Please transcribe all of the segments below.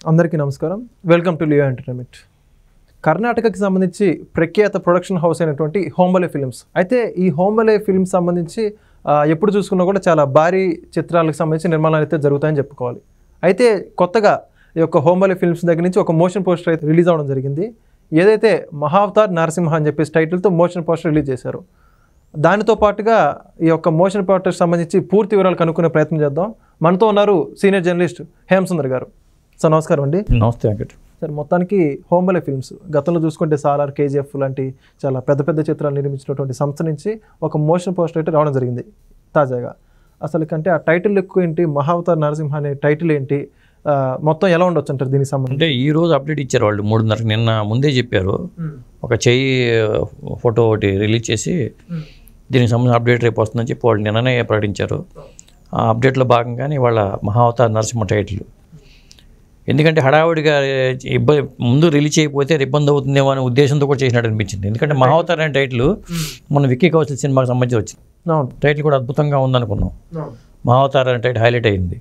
అందరికీ నమస్కారం. Welcome to Leo entertainment. కర్ణాటకకి సంబంధించి ప్రఖ్యాత ప్రొడక్షన్ హౌస్ అయినటువంటి హోంబలే ఫిల్మ్స్. అయితే ఈ హోంబలే ఫిల్మ్స్ సంబంధించి ఎప్పుడు చూసుకున్నా కూడా చాలా భారీ చిత్రాలకు సంబంధించి నిర్మాణాలు అయితే జరుగుతాయని చెప్పుకోవాలి. అయితే కొత్తగా ఈ యొక్క హోంబలే ఫిల్మ్స్ దగ్గర నుంచి ఒక మోషన్ పోస్టర్ అయితే రిలీజ్ అవ్వడం జరిగింది. ఏదైతే మహావతార్ నరసింహ అని చెప్పేసి టైటిల్తో మోషన్ పోస్టర్ రిలీజ్ చేశారు. దానితో పాటుగా ఈ యొక్క మోషన్ పోస్టర్ సంబంధించి పూర్తి వివరాలు కనుక్కునే ప్రయత్నం చేద్దాం. మనతో ఉన్నారు సీనియర్ జర్నలిస్ట్ హేమసుందర్ గారు. సార్ నమస్కారం అండి. నమస్తే వెంకట్. సార్ మొత్తానికి హోంబలే ఫిల్మ్స్ గతంలో చూసుకుంటే సాలార్, కేజీఎఫ్ లాంటి చాలా పెద్ద పెద్ద చిత్రాలు నిర్మించినటువంటి సంస్థ నుంచి ఒక మోషన్ పోస్టర్ అయితే రావడం జరిగింది తాజాగా. అసలు కంటే ఆ టైటిల్ ఎక్కువ ఏంటి, మహావతార్ నరసింహ అనే టైటిల్ ఏంటి, మొత్తం ఎలా ఉండొచ్చు అంటారు దీనికి సంబంధించి? అంటే ఈ రోజు అప్డేట్ ఇచ్చారు వాళ్ళు 3:30 నిన్న ముందే చెప్పారు. ఒక చెయ్యి ఫోటో ఒకటి రిలీజ్ చేసి దీనికి సంబంధించిన అప్డేట్ రేపు వస్తుందని చెప్పి వాళ్ళు నిన్ననే ప్రకటించారు. ఆ అప్డేట్లో భాగంగానే వాళ్ళ మహావతార్ నరసింహ టైటిల్. ఎందుకంటే హడావుడిగా ముందు రిలీజ్ అయిపోతే ఇబ్బంది అవుతుందేమో అనే ఉద్దేశంతో కూడా చేసినట్టు అనిపించింది. ఎందుకంటే మహావతార్ అనే టైటిల్ మన విక్కీ కౌశల్ సినిమాకి సంబంధించి వచ్చింది. టైటిల్ కూడా అద్భుతంగా ఉందనుకున్నాం. మహావతార్ అనే టైటిల్ హైలైట్ అయింది.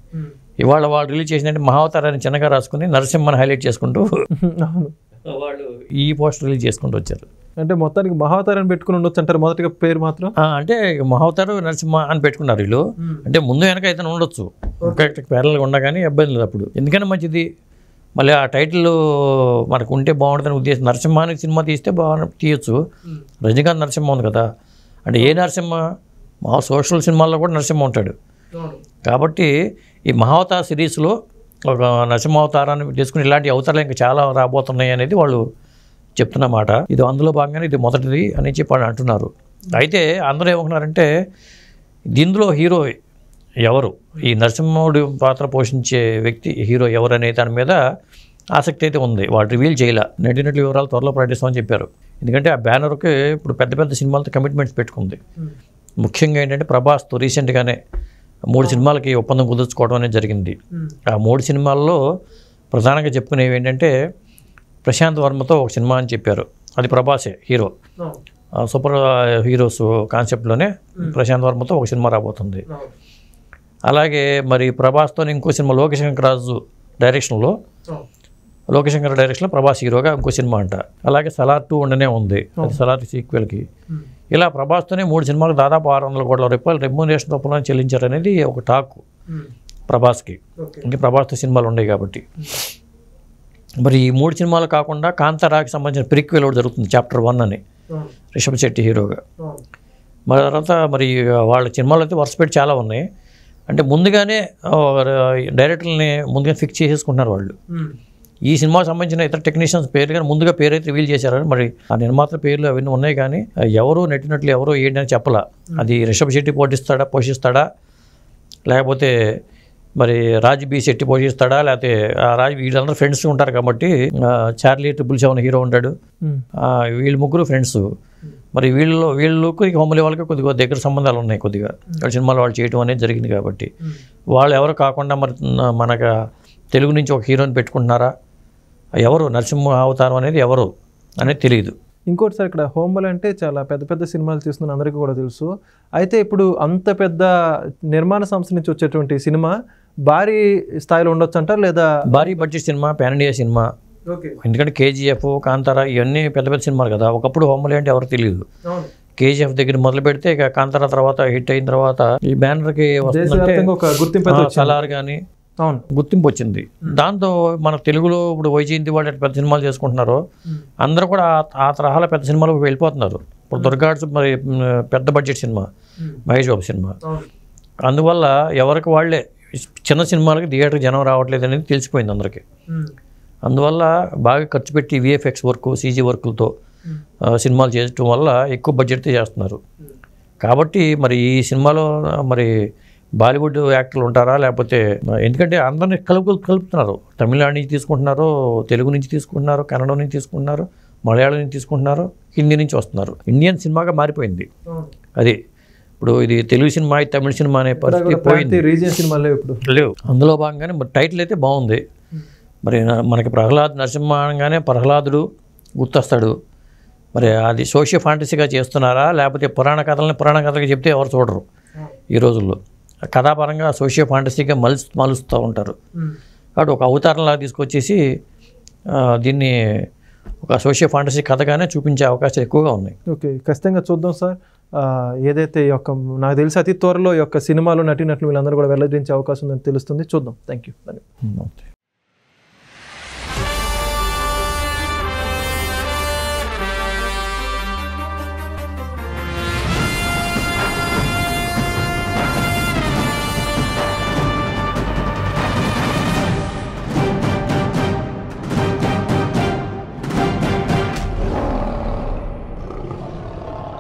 ఇవాళ వాళ్ళు రిలీజ్ చేసినట్టు మహావతార్ అని చిన్నగా రాసుకుని నరసింహని హైలైట్ చేసుకుంటూ వాళ్ళు ఈ పోస్టర్ రిలీజ్ చేసుకుంటూ వచ్చారు. అంటే మొత్తానికి మహావతార్ అని పెట్టుకుని ఉండొచ్చు అంటారు మొదటిగా పేరు మాత్రం. అంటే మహావతారు నరసింహ అని పెట్టుకున్నారు వీళ్ళు. అంటే ముందు వెనక అయితే ఉండొచ్చు, పేర్లుగా ఉండగానే ఇబ్బంది లేదు అప్పుడు. ఎందుకని మంచిది మళ్ళీ ఆ టైటిల్ మనకు ఉంటే బాగుంటుందని ఉద్దేశం. నరసింహానికి సినిమా తీస్తే తీయొచ్చు. రజనీకాంత్ నరసింహ ఉంది కదా, అంటే ఏ నరసింహ? మా సోషల్ సినిమాల్లో కూడా నరసింహ ఉంటాడు. కాబట్టి ఈ మహావతార్ సిరీస్లో ఒక నరసింహావతారాన్ని తీసుకుని ఇలాంటి అవతారాలు ఇంకా చాలా రాబోతున్నాయి అనేది వాళ్ళు చెప్తున్నమాట. ఇది అందులో భాగంగానే ఇది మొదటిది అని చెప్పి వాళ్ళు అంటున్నారు. అయితే అందరూ ఏమంటున్నారంటే దీనిలో హీరో ఎవరు, ఈ నరసింహుడు పాత్ర పోషించే వ్యక్తి హీరో ఎవరు అనే దాని మీద ఆసక్తి అయితే ఉంది. వాళ్ళు రివీల్ చేయాల, నటినట్లు వివరాలు త్వరలో ప్రకటిస్తామని చెప్పారు. ఎందుకంటే ఆ బ్యానర్కి ఇప్పుడు పెద్ద పెద్ద సినిమాలతో కమిట్మెంట్స్ పెట్టుకుంది. ముఖ్యంగా ఏంటంటే ప్రభాస్తో రీసెంట్గానే 3 సినిమాలకి ఒప్పందం కుదుర్చుకోవడం అనేది జరిగింది. ఆ 3 సినిమాల్లో ప్రధానంగా చెప్పుకునేవి ఏంటంటే ప్రశాంత్ వర్మతో ఒక సినిమా అని చెప్పారు. అది ప్రభాసే హీరో. సూపర్ హీరోస్ కాన్సెప్ట్లోనే ప్రశాంత్ వర్మతో ఒక సినిమా రాబోతుంది. అలాగే మరి ప్రభాస్తో ఇంకో సినిమా లోకేష్ శంకరాజు డైరెక్షన్లో, లోకేష్ శంకర్ డైరెక్షన్లో ప్రభాస్ హీరోగా ఇంకో సినిమా అంట. అలాగే సలార్ 2 ఉండనే ఉంది, అది సలార్ సీక్వెల్కి. ఇలా ప్రభాస్తోనే 3 సినిమాలకు దాదాపు 600 కోట్ల రూపాయలు రెమ్యూనరేషన్ రూపంలో చెల్లించారనేది ఒక టాక్ ప్రభాస్కి. ఇంకా ప్రభాస్తో సినిమాలు ఉన్నాయి కాబట్టి. మరి ఈ 3 సినిమాలు కాకుండా కాంతారాకి సంబంధించిన ప్రీక్వెల్ ఒకటి జరుగుతుంది, చాప్టర్ 1 అని, రిషబ్ శెట్టి హీరోగా. మరి తర్వాత మరి వాళ్ళ సినిమాలు అయితే వరుస పెట్టి చాలా ఉన్నాయి. అంటే ముందుగానే డైరెక్టర్ని ముందుగా ఫిక్స్ చేసేసుకుంటున్నారు వాళ్ళు. ఈ సినిమాకి సంబంధించిన ఇతర టెక్నీషియన్స్ పేర్లు కానీ ముందుగా పేరు అయితే రివీల్ చేశారని, మరి ఆ నిర్మాతల పేర్లు అవన్నీ ఉన్నాయి కానీ ఎవరో నటినట్లు ఎవరో ఏంటని చెప్పలా. అది రిషబ్ శెట్టి పోషిస్తాడా లేకపోతే మరి రాజ్ బి శెట్టి పోషిస్తాడా, లేకపోతే వీళ్ళందరూ ఫ్రెండ్స్ ఉంటారు కాబట్టి చార్లీ 777 హీరో ఉంటాడు. వీళ్ళు ముగ్గురు ఫ్రెండ్స్. మరి వీళ్ళకు హోంబలే వాళ్ళకి కొద్దిగా దగ్గర సంబంధాలు ఉన్నాయి. కొద్దిగా సినిమాలు వాళ్ళు చేయడం అనేది జరిగింది కాబట్టి వాళ్ళు ఎవరు కాకుండా మరి మనకు తెలుగు నుంచి ఒక హీరోని పెట్టుకుంటున్నారా, ఎవరు నరసింహ అవతారం అనేది ఎవరు అనేది తెలియదు. ఇంకోటి సార్, ఇక్కడ హోంబలే అంటే చాలా పెద్ద పెద్ద సినిమాలు తీస్తున్న అందరికీ కూడా తెలుసు. అయితే ఇప్పుడు అంత పెద్ద నిర్మాణ సంస్థ నుంచి వచ్చేటువంటి సినిమా భారీ స్థాయిలో ఉండొచ్చు అంటారు, లేదా భారీ budget cinema, pan India cinema. ఎందుకంటే కేజీఎఫ్, కాంతారా ఇవన్నీ పెద్ద పెద్ద సినిమాలు కదా. ఒకప్పుడు హోంబలే అంటే ఎవరు తెలియదు. కేజీఎఫ్ దగ్గర మొదలు పెడితే ఇక కాంతారా తర్వాత హిట్ అయిన తర్వాత ఈ బ్యానర్కి గుర్తింపు, సలార్ కానీ గుర్తింపు వచ్చింది. దాంతో మన తెలుగులో ఇప్పుడు వైజయంతి వాళ్ళు పెద్ద సినిమాలు చేసుకుంటున్నారు. అందరూ కూడా ఆ తరహాల పెద్ద సినిమాలకు వెళ్ళిపోతున్నారు. ఇప్పుడు దుర్గాడ్స్ మరి పెద్ద budget cinema, Mahesh Babu cinema. అందువల్ల ఎవరికి వాళ్ళే చిన్న సినిమాలకి థియేటర్కి జనం రావట్లేదు అనేది తెలిసిపోయింది అందరికీ. అందువల్ల బాగా ఖర్చు పెట్టి విఎఫ్ఎక్స్ వర్క్, సీజీ వర్కులతో సినిమాలు చేయడం వల్ల ఎక్కువ బడ్జెట్తో చేస్తున్నారు. కాబట్టి మరి ఈ సినిమాలో మరి బాలీవుడ్ యాక్టర్లు ఉంటారా, లేకపోతే ఎందుకంటే అందరినీ కలుపుతున్నారు. తమిళనాడు నుంచి తీసుకుంటున్నారు, తెలుగు నుంచి తీసుకుంటున్నారు, కన్నడ నుంచి తీసుకుంటున్నారు, మలయాళం నుంచి తీసుకుంటున్నారు, హిందీ నుంచి వస్తున్నారు. ఇండియన్ సినిమాగా మారిపోయింది అది. ఇప్పుడు ఇది తెలుగు సినిమా, తమిళ సినిమా అనే పరిస్థితి పోయింది. రీజియన్ సినిమాలు ఇప్పుడు లేవు. అందులో భాగంగానే మరి టైటిల్ అయితే బాగుంది. మరి మనకి నరసింహ అనగానే ప్రహ్లాదుడు గుర్తొస్తాడు. మరి అది సోషియో ఫాంటసీగా చేస్తున్నారా, లేకపోతే పురాణ కథలుగా చెప్తే ఎవరు చూడరు ఈ రోజుల్లో. కథాపరంగా సోషియో ఫాంటసీగా మలుస్తూ ఉంటారు. కాబట్టి ఒక అవతారంలాగా తీసుకొచ్చేసి దీన్ని ఒక సోషియో ఫాంటసీ కథగానే చూపించే అవకాశాలు ఎక్కువగా ఉన్నాయి. ఓకే, ఖచ్చితంగా చూద్దాం సార్. ఏదైతే ఈ యొక్క నాకు తెలిసి అతి త్వరలో ఈ యొక్క సినిమాలో నటీనటులు వీళ్ళందరూ కూడా వెల్లడించే అవకాశం ఉందని తెలుస్తుంది. చూద్దాం. Thank you.